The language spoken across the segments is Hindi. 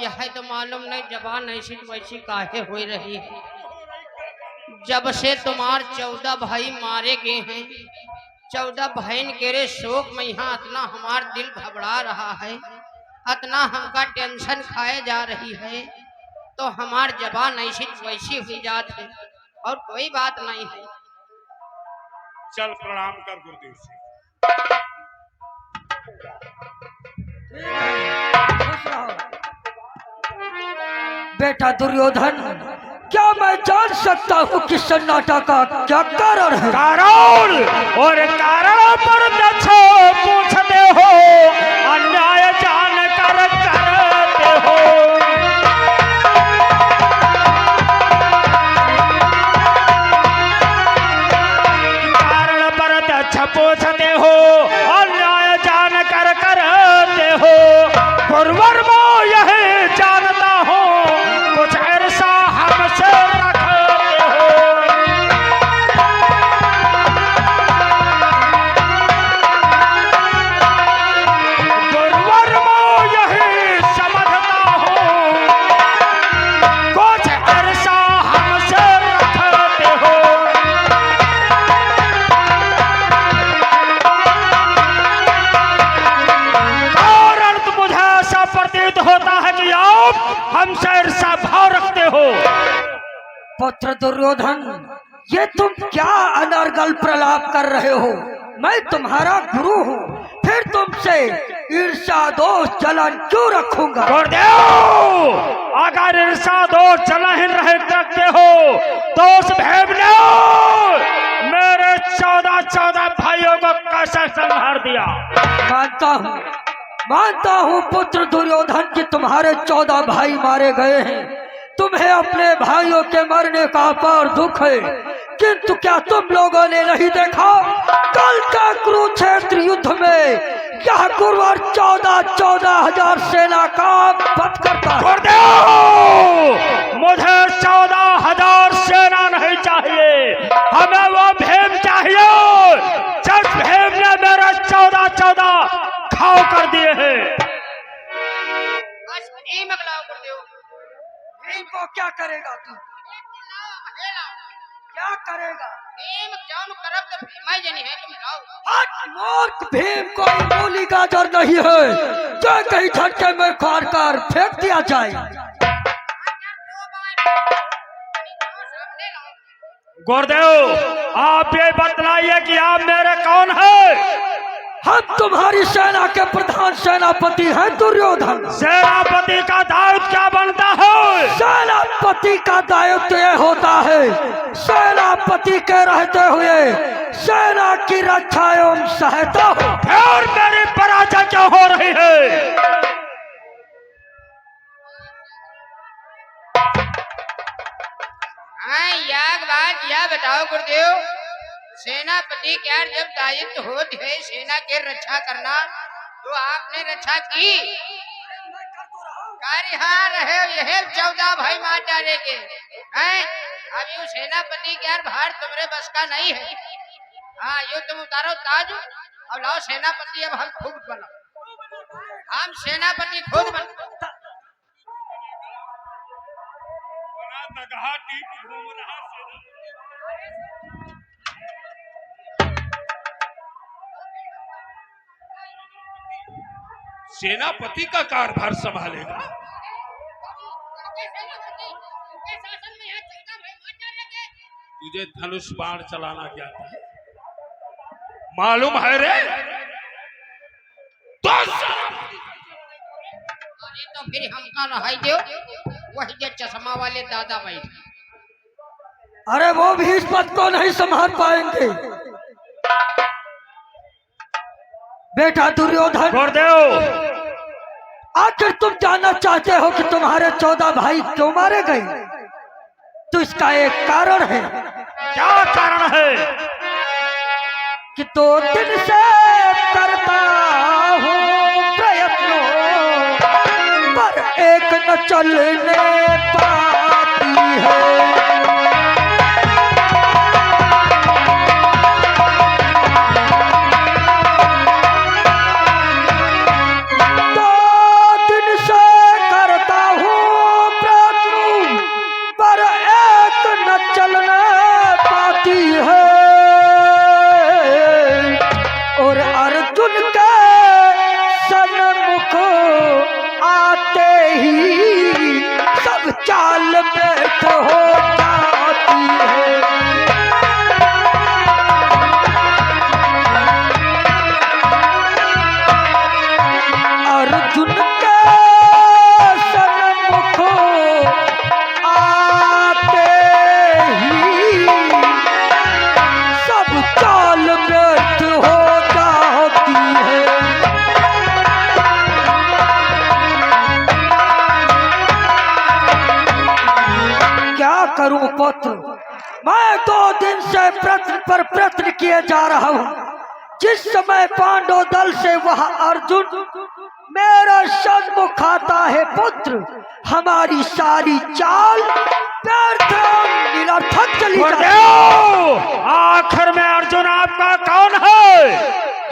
यह तो मालूम नहीं जबान ऐसी वैसी काहे हो रही है। जब से तुम्हार 14 भाई मारे गए हैं, 14 बहन के रे शोक में यहाँ इतना हमार दिल घबरा रहा है, इतना हमका टेंशन खाए जा रही है, तो हमार जबान ऐसी वैसी हुई जात है और कोई बात नहीं है। चल प्रणाम कर गुरुदेव से। बेटा दुर्योधन, क्या मैं जान सकता हूँ कि सन्नाटा का क्या कारण है? कारण और कारणों पर पूछते हो, अन्याय जान कर करते हो। कारण पर पूछते हो, अन्याय जान कर करते हो। गुरुवर वो यही जानता हूँ, कुछ ऐसा हमसे रखते हो। गुरुवर वो यही समझता हूँ, कुछ ऐसा हमसे रखते हो। कारण तो मुझे ऐसा प्रतीत होता है कि आप हमसे ईर्ष्या भाव रखते हो। पुत्र दुर्योधन, ये तुम क्या अनर्गल प्रलाप कर रहे हो? मैं तुम्हारा गुरु हूँ, फिर तुमसे ईर्ष्या दोष जलन क्यों रखूंगा? गुरुदेव, अगर ईर्ष्या दोष जलन रखते हो तो उस भेद ने मेरे 14 भाइयों को कैसे संहार दिया? मानता हूँ पुत्र दुर्योधन कि तुम्हारे 14 भाई मारे गए हैं। तुम्हें अपने भाइयों के मरने का अपार दुख है, किंतु क्या तुम लोगों ने नहीं देखा कल का कुरुक्षेत्र युद्ध में यह गुरुवर 14,000 सेना का वध करता है। गुरुदेव, मुझे 14,000 सेना नहीं चाहिए, हमें वो भीम चाहिए जिस भीम ने मेरे 14 खाओ कर दिए हैं। भीम को क्या करेगा तू? क्या करेगा? मूर्ख, भीम कोई मूली गाजर नहीं है जो कहीं झटके में खार कर फेंक दिया जाए। गुरुदेव, आप ये बतलाइए कि आप मेरे कौन है? हम तुम्हारी सेना के प्रधान सेनापति हैं दुर्योधन। सेनापति का दायित्व क्या बनता है? सेनापति का दायित्व यह होता है, सेनापति के रहते हुए सेना की रक्षा एवं सहायता हो। और मेरी पराजय क्यों हो रही है? हाँ, याग बात यह बताओ गुरुदेव, सेनापति क्या जब दायित्व होती है सेना के रक्षा करना, तो आपने रक्षा की? हाँ रहे यह 14 भाई मार डालेंगे हैं? अब यू सेनापति क्या भार तुम्हारे बस का नहीं है। हाँ, यू तुम उतारो ताज और लाओ सेनापति, अब हम खुद बनो, हम सेनापति खुद बनो। सेनापति का कारभार संभालेगा? तुझे धनुष बाण चलाना क्या था मालूम है रे? तो फिर हमका रहाई दो, वही जो चश्मा वाले दादा भाई। अरे वो भी इस पद को नहीं संभाल पाएंगे। बेटा दुर्योधन, गुरुदेव, आखिर तुम जानना चाहते हो कि तुम्हारे 14 भाई क्यों मारे गए? तो इसका एक कारण है। क्या कारण है? कि 2 दिन से करता हूँ प्रयत्नों, पर एक न चलने पाती है। अर्जुन के सन्मुख आते ही सब चाल व्यर्थ हो जाती है। अर्जुन के सन्मुख आते ही सब चाल व्यर्थ हो जाती है। क्या करूं पुत्र, मैं 2 दिन से प्रश्न पर प्रश्न किए जा रहा हूं। जिस समय पांडव दल से वह अर्जुन मेरा सन्मुख आता है पुत्र, हमारी सारी चाल व्यर्थ निरर्थक चली जाती है। आखिर में अर्जुन आपका कौन है?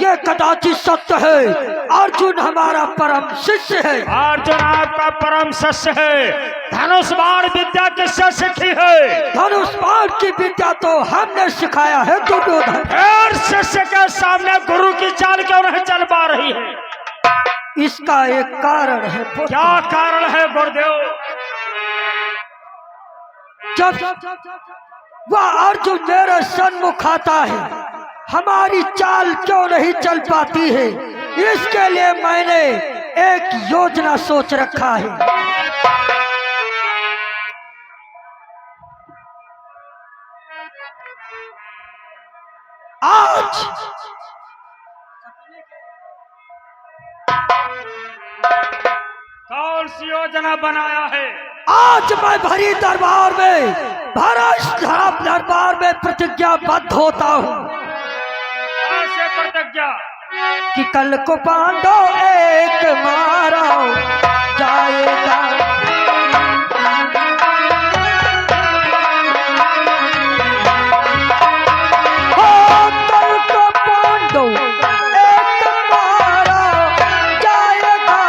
ये कदाचित सत्य है, अर्जुन हमारा परम शिष्य है। अर्जुन आपका परम शिष्य है। धनुष बाण विद्या किससे सीखी है? धनुष बाण की विद्या तो हमने सिखाया है दुर्योधन। फिर शिष्य के सामने गुरु की चाल क्यों नहीं चल पा रही है? इसका एक कारण है पुत्र। क्या कारण है गुरुदेव? जब वह अर्जुन मेरे सन्मुख आता है, हमारी चाल क्यों नहीं चल पाती है? इसके लिए मैंने एक योजना सोच रखा है। आज कौन सी योजना बनाया है? आज मैं भरी दरबार में, भरत दरबार में प्रतिज्ञाबद्ध होता हूँ ऐसे प्रतिज्ञा कि कल को पांडव एक मारा जाएगा। हो कल को पांडव एक मारा जाएगा।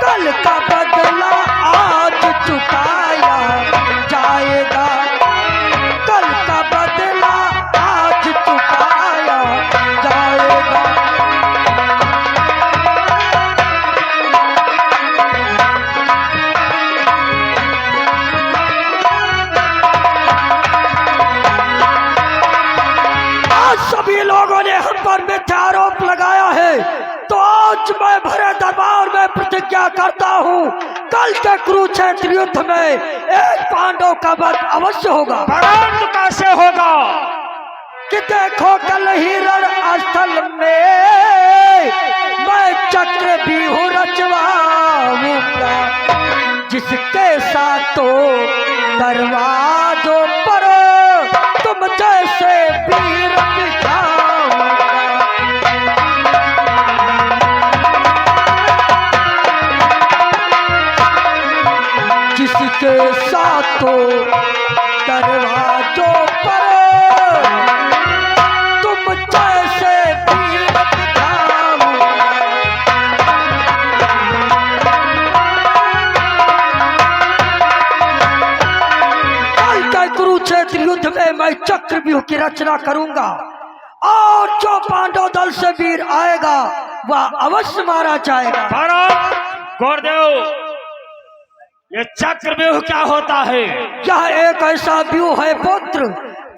कल का बदला आज चुकाया जाएगा। कल का बदला आज चुकाया जाएगा। आज सभी लोगों ने हम पर मिथ्या आरोप लगाया है, तो आज मैं भरे दरबार में प्रतिज्ञा करता हूँ, कल के कुरुक्षेत्र युद्ध में एक पांडव का वध अवश्य होगा। परंतु कैसे होगा? कि देखो कल ही रण स्थल में मैं चक्र व्यूह रचवाऊंगा, जिसके साथों दरवाजों पर तुम जैसे वीर बिठाऊंगा। जिसके साथों दरवाजों पर तुम जैसे वीर बिठाऊंगा। कल के कुरुक्षेत्र युद्ध में मैं चक्रव्यूह की रचना करूंगा, और जो पांडव दल से वीर आएगा वह अवश्य मारा जाएगा। गुरुदेव, ये चक्रव्यूह क्या होता है? यह एक ऐसा व्यूह है पुत्र,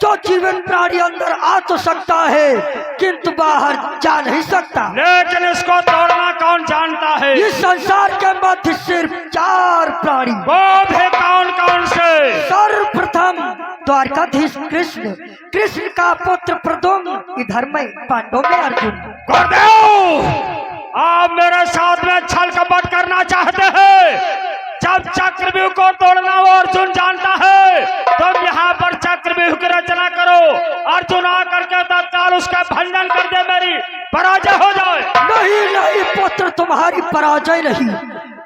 जो जीवन प्राणी अंदर आ तो सकता है किंतु बाहर जा नहीं सकता। लेकिन इसको तोड़ना कौन जानता है? इस संसार के मध्य सिर्फ 4 प्राणी। वो भी कौन कौन से? सर्वप्रथम द्वारकाधीश कृष्ण, कृष्ण का पुत्र प्रद्युम्न, इधर में पांडव में अर्जुन। गुरुदेव, आप मेरे साथ में छल कपट करना चाहते हैं? जब चक्रव्यूह को तोड़ना वो अर्जुन जानता है, तुम यहाँ पर चक्रव्यूह की रचना करो, अर्जुन आकर के तत्काल उसका भंजन कर दे, मेरी पराजय हो जाए। नहीं नहीं पुत्र, तुम्हारी पराजय नहीं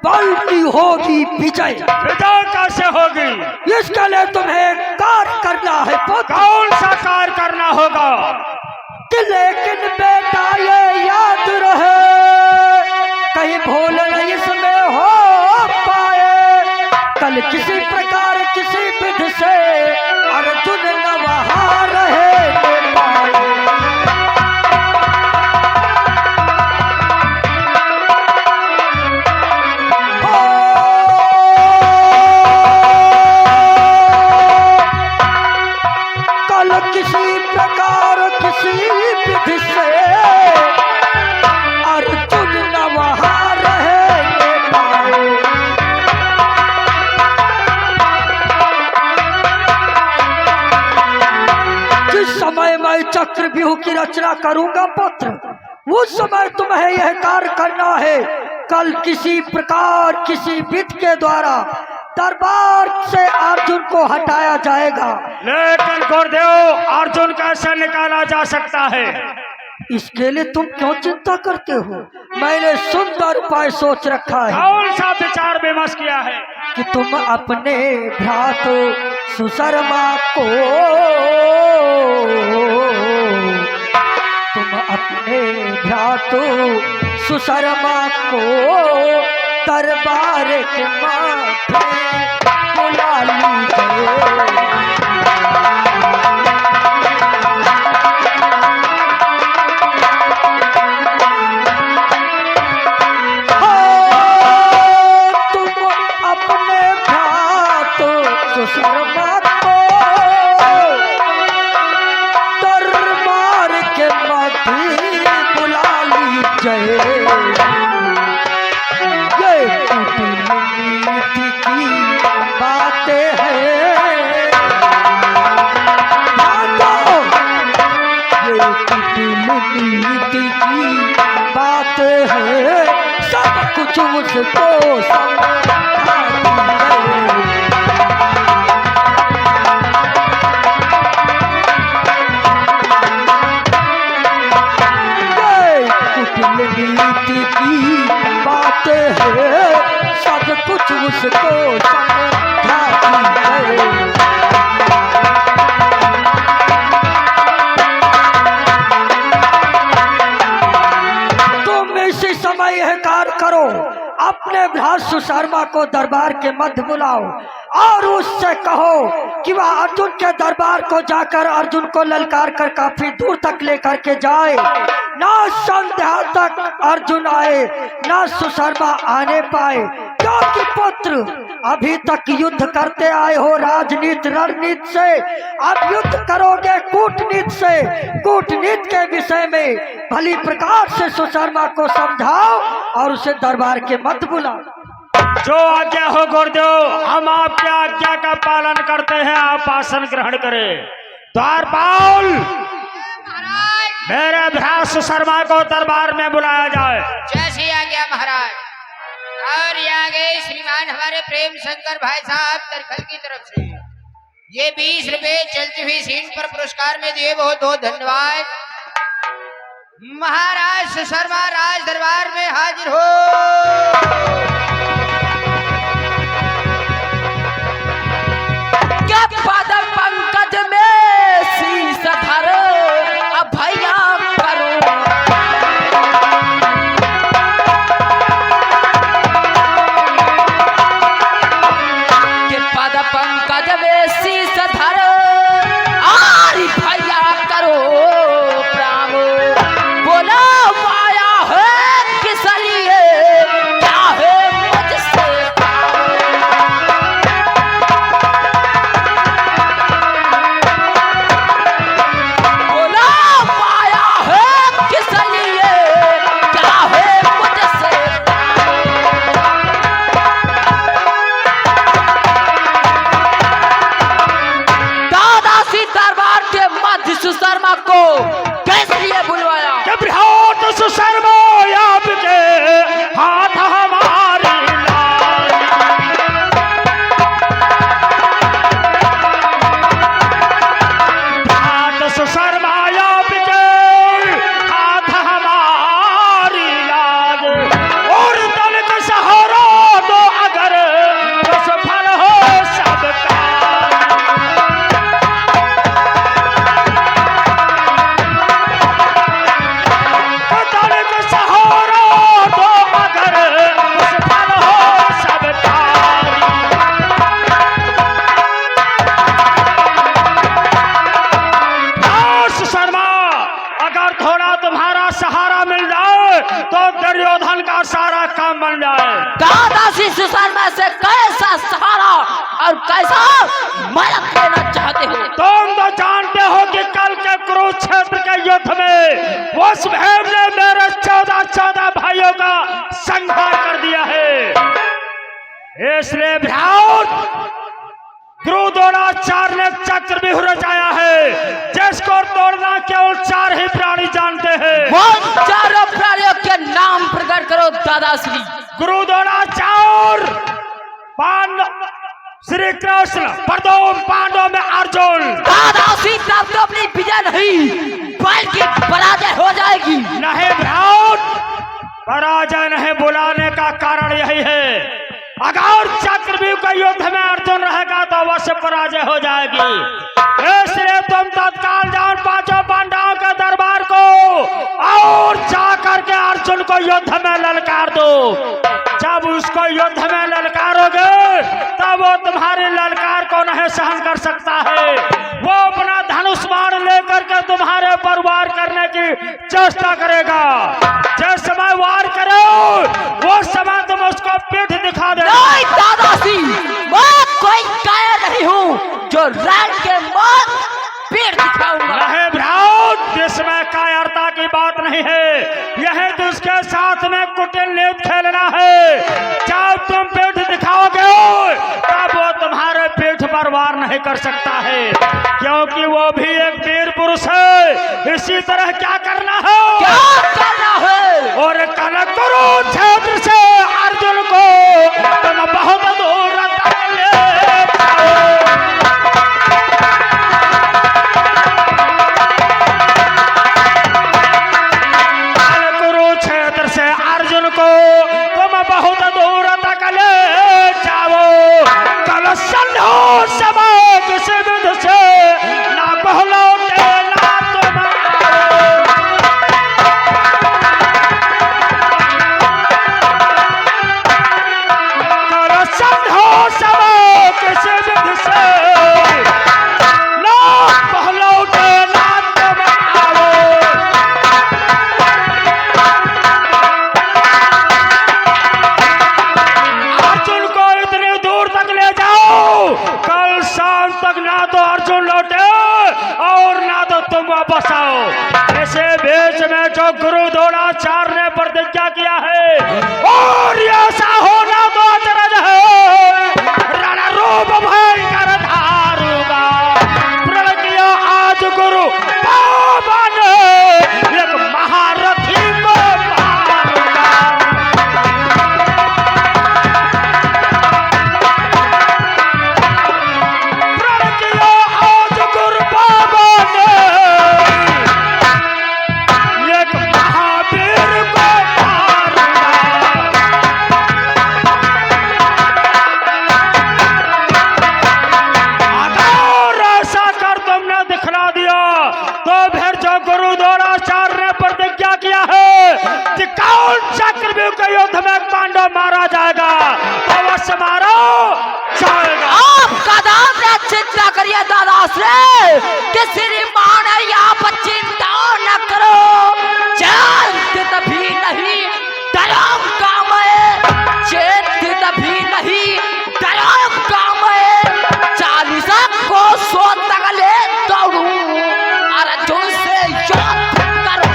बल्कि होगी विजय। विजय कैसे होगी? इसके लिए तुम्हें कार्य करना है पुत्र। कौन सा कार्य करना होगा? कि लेकिन बेटा ये याद रहे, कहीं भूल नहीं इसमें हो पाए, कल किसी प्रकार किसी विधि से चक्रव्यूह की रचना करूंगा पुत्र। उस समय तुम्हें यह कार्य करना है। कल किसी प्रकार किसी विधि के द्वारा दरबार से अर्जुन को हटाया जाएगा। लेकिन गुरुदेव, अर्जुन कैसे निकाला जा सकता है? इसके लिए तुम क्यों चिंता करते हो? मैंने सुंदर उपाय सोच रखा है। कौन सा विचार विमर्श किया है? कि तुम अपने भ्रातु सुशर्मा को, तुम अपने भ्रातु सुशर्मा को दरबार के माथे बुला लीजिए। सुशर्मा को दरबार के मध्य बुला लीजिए। ये कूटनीति की बातें हैं, ये कूटनीति की बातें हैं, सब कुछ मुझको समझा दीजिए। नीति की बातें है, सब कुछ उसको समझाती है। तुम इसी समय यह कार्य करो, अपने भ्रात सुशर्मा को दरबार के मध्य बुलाओ और उससे कहो कि वह अर्जुन के दरबार को जाकर अर्जुन को ललकार कर काफी दूर तक लेकर के जाए। ना संध्या तक अर्जुन आए, ना सुशर्मा आने पाए, क्योंकि पुत्र अभी तक युद्ध करते आए हो राजनीति रणनीति से। अब युद्ध करोगे कूटनीति से। कूटनीति के विषय में भली प्रकार से सुशर्मा को समझाओ और उसे दरबार के मध्य बुलाओ। जो आज्ञा हो गुरुदेव, हम आपकी आज्ञा का पालन करते हैं। आप आसन ग्रहण करें। द्वारपाल, मेरे भ्रात सुशर्मा को दरबार में बुलाया जाए। जैसी आज्ञा महाराज। और ये आगे श्रीमान हमारे प्रेम शंकर भाई साहब तरखल की तरफ से ये 20 रुपए चलती हुई सीन पर पुरस्कार में दिए, बहुत बहुत धन्यवाद। महाराज सुशर्मा राज दरबार में हाजिर हो। पद पंकज में शीश धर अभया करो। के पद पंकज में शीश धर आरी भैया करो। प्राण बोला माया है किस लिए, क्या है मुझसे सुशर्मा को कैसे लिए बुलवाया? सुशर्मा आपके हाथ हमारी लाल। हाथ सुशर्मा आपके हाथ हमारी लाल। और दल का सहारा दो अगर तो सफल हो सबका। सहारा मिल जाए तो दुर्योधन का सारा काम बन जाए। दादाजी सुशर्मा से कैसा सहारा और कैसा मदद लेना चाहते हो? तुम तो जानते हो कि कल के कुरुक्षेत्र के युद्ध में वसुदेव ने मेरे 14 भाइयों का संहार कर दिया है। इसलिए भ्रात क्रोध द्रोणाचार्य ने चक्रव्यूह रचाया है, जिसको तोड़ना केवल 4 ही प्राणी जानते हैं। वो चारों प्राणियों के नाम प्रकट करो दादाश्री। गुरु द्रोणाचार्य, पांडव श्री कृष्ण, प्रथम पांडव में अर्जुन। दादाश्री तब तो अपनी विजय नहीं बल्कि पराजय हो जाएगी। नहीं भ्रात, पराजय नहीं बुलाने का कारण यही है, अगर चक्रव्यूह के युद्ध में अर्जुन रहेगा तो अवश्य पराजय हो जाएगी। इसलिए तुम तत्काल जाओ पांचों पांडवों के दरबार को और जाकर के अर्जुन को युद्ध में ललकार दो। जब उसको युद्ध में ललकारोगे तब वो तुम्हारी ललकार को नहीं सहन कर सकता है। वो अपना धनुष बाण लेकर के तुम्हारे पर वार करने की चेष्टा करेगा। जिस समय वार करो वो समय तुम उसको पीठ दिखा दे। नहीं दादाश्री, मैं कोई कायर नहीं हूँ जो रण के मौत पीठ दिखाऊंगा। नहीं भ्रात, इसमें कायरता की बात नहीं है, यह तो उसके साथ में कुटिल नीति खेलना है। जब तुम पीठ दिखाओगे तब वो तुम्हारे पीठ पर वार नहीं कर सकता है, क्योंकि वो भी एक वीर पुरुष है। इसी तरह क्या करना है, क्या करना है? और कल कुरुक्षेत्र से अर्जुन को तुम बहुत दूर तक ले जाओ। कुरुक्षेत्र से अर्जुन को तुम बहुत दूर तक ले जाओ। कल संघर्ष समय किसी विध से ना बहलौटे ना तुम आओ। कल संघर्ष समय किसी विध से ना बहलौटे ना तुम आओ। अर्जुन को इतनी दूर तक ले जाओ, कल शाम तक ना तो अर्जुन लौटे और ना तो तुम वापस आओ। इसे बीच में जो गुरु द्रोणाचार्य ने प्रतिज्ञा किया है और ऐसा होना तो अचरज है, रणरूप भयंकर धारूंगा। प्रण किया आज गुरु पावन, एक महारथी को मारूंगा। प्रण किया आज गुरु पावन, एक महावीर को मारूंगा। अगर ऐसा कर तुमने दिखला दिया तो फिर जो गुरु द्रोणाचार्य ने प्रतिज्ञा किया है कि कौन चक्रव्यूह के युद्ध में पांडव मारा जाएगा तो अवश्य मारो जाएगा। आपका दाम ने चिंता करिए दादाश्री कि श्रीमान यहाँ पर चिंता न करो। चिंतित भी नहीं डरम काम है, चिंतित भी नहीं डरम काम है। 40 को 100 तक ले दौड़ू अर्जुन से युद्ध करो।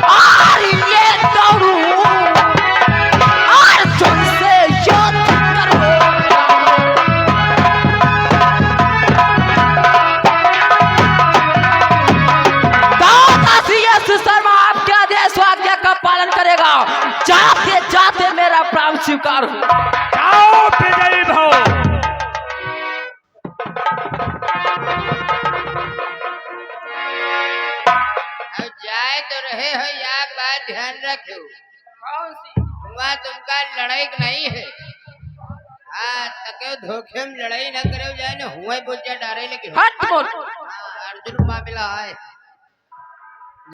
और ये दौड़ू अर्जुन से युद्ध करो। दादाश्री शर्मा आपके आदेश आज्ञा का पालन करेगा। जाते जाते मेरा प्राण स्वीकार हो। जाओ विजयी भव। अब जाए तो रहे हो, एक बात ध्यान रखो। कौन सी? हुआ तुमका लड़ाई नहीं है। हाँ, तके धोखे में लड़ाई न करे जाए ना, हुआ बुझा डारे लेकिन हट बोल। अर्जुन मामला है।